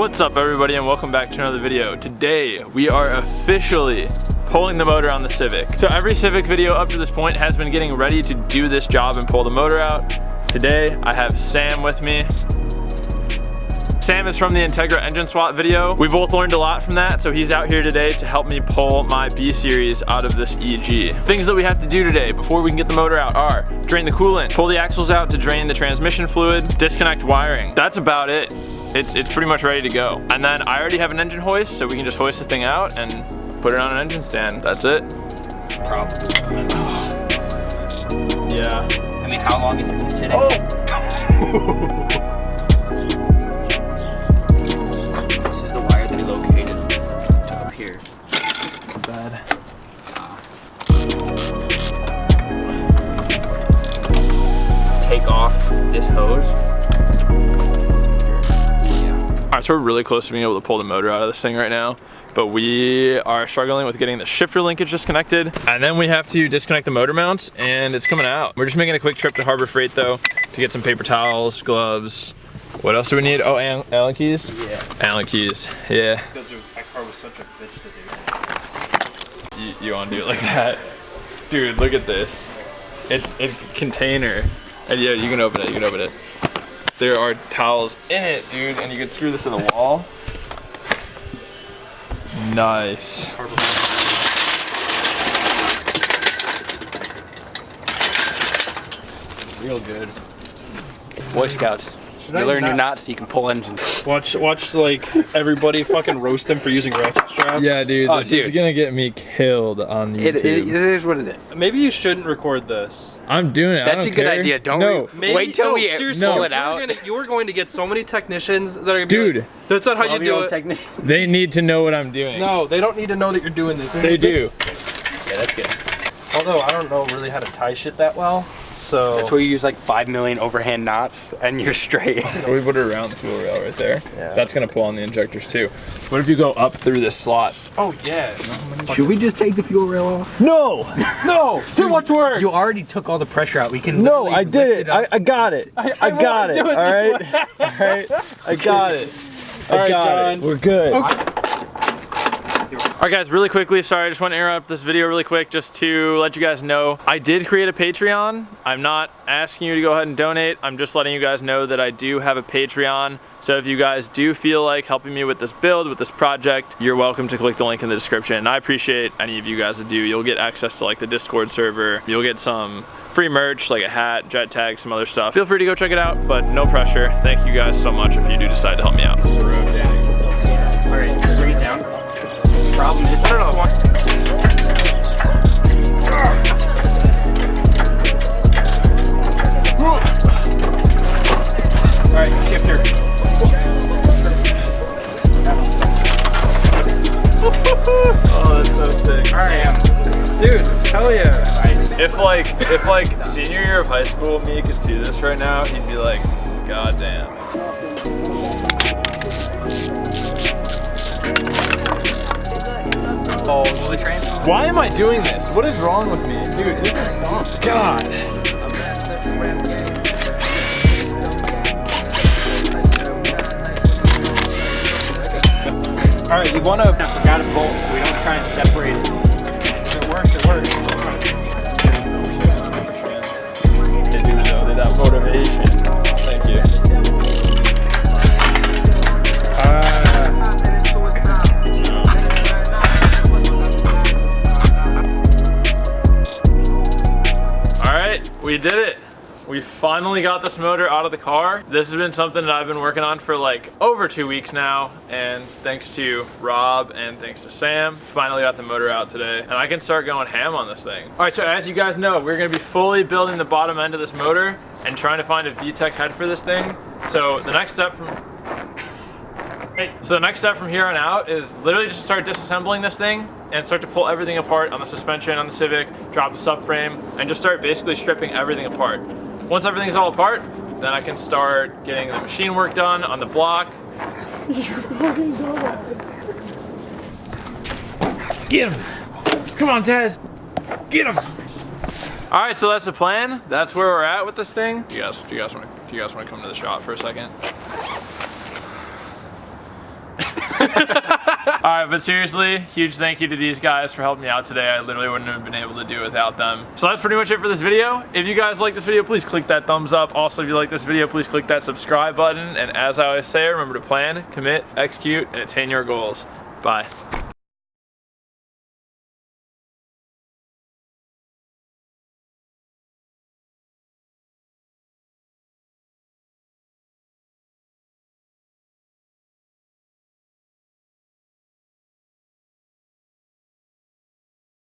What's up everybody and welcome back to another video. Today we are officially pulling the motor on the Civic. So every Civic video up to this point has been getting ready to do this job and pull the motor out. Today I have Sam with me. Sam is from the Integra engine swap video. We both learned a lot from that, so he's out here today to help me pull my B series out of this EG. Things that we have to do today before we can get the motor out are drain the coolant, pull the axles out to drain the transmission fluid, disconnect wiring. That's about it. It's pretty much ready to go. And then I already have an engine hoist, so we can just hoist the thing out and put it on an engine stand. That's it. Probably. Yeah. I mean, how long has it been sitting? Oh! This is the wire that we located up here. Not bad. Take off this hose. Alright, so we're really close to being able to pull the motor out of this thing right now, but we are struggling with getting the shifter linkage disconnected, and then we have to disconnect the motor mounts, and it's coming out. We're just making a quick trip to Harbor Freight though, to get some paper towels, gloves. What else do we need? Oh, Allen keys? Yeah. Allen keys, yeah. Because that car was such a bitch to do. You want to do it like that? Dude, look at this. It's a container, and yeah, you can open it, There are towels in it, dude, and you can screw this to the wall. Nice. Real good. Boy Scouts. You learn your knots so you can pull engines. Watch like everybody fucking roast them for using ratchet straps. Yeah, dude, this is gonna get me killed on YouTube. It is what it is. Maybe you shouldn't record this. I'm doing it. That's a good idea. Don't wait till we pull it out. You are going to get so many technicians that are gonna Dude, be like, that's not how you do it. They need to know what I'm doing. No, they don't need to know that you're doing this. They do. Yeah, that's good. Although I don't know really how to tie shit that well. So that's where you use like 5 million overhand knots and you're straight. We put it around the fuel rail right there. Yeah. That's gonna pull on the injectors too. What if you go up through this slot? oh yeah. Should we just take the fuel rail off? No! No! Too much work! You already took all the pressure out. We can No, I did it. I got it. I got it. do it All this right. All right. I got it. I got it. We're good. Okay. Alright guys, really quickly, sorry, I just want to interrupt this video really quick just to let you guys know I did create a Patreon. I'm not asking you to go ahead and donate. I'm just letting you guys know that I do have a Patreon. So if you guys do feel like helping me with this build, with this project, you're welcome to click the link in the description. And I appreciate any of you guys that do. You'll get access to like the Discord server. You'll get some free merch, like a hat, jet tag, some other stuff. Feel free to go check it out, but no pressure. Thank you guys so much if you do decide to help me out. Alright, bring it down. Problem is, No. Alright, shifter. Oh, that's so sick. Alright, Dude, hell yeah. If like senior year of high school me could see this right now, he'd be like, God damn. oh, the transfer. Why am I doing this? What is wrong with me? Dude, it's dumb. God. Alright, you want to forgot a bolt so we don't try and separate it. It works, it works. They do know that motivation. Thank you. Alright, we did it. We finally got this motor out of the car. This has been something that I've been working on for like over 2 weeks now, and thanks to Rob and thanks to Sam, finally got the motor out today, and I can start going ham on this thing. All right, so as you guys know, we're gonna be fully building the bottom end of this motor and trying to find a VTEC head for this thing. So the next step from here on out is literally just start disassembling this thing and start to pull everything apart on the suspension, on the Civic, drop the subframe, and just start basically stripping everything apart. Once everything's all apart, then I can start getting the machine work done on the block. You fucking dumbass. Get him! Come on, Taz! Get him! All right, so that's the plan. That's where we're at with this thing. Do you guys want to come to the shop for a second? Alright, but seriously, huge thank you to these guys for helping me out today. I literally wouldn't have been able to do it without them. So that's pretty much it for this video. If you guys like this video, please click that thumbs up. Also, if you like this video, please click that subscribe button. And as I always say, remember to plan, commit, execute, and attain your goals. Bye.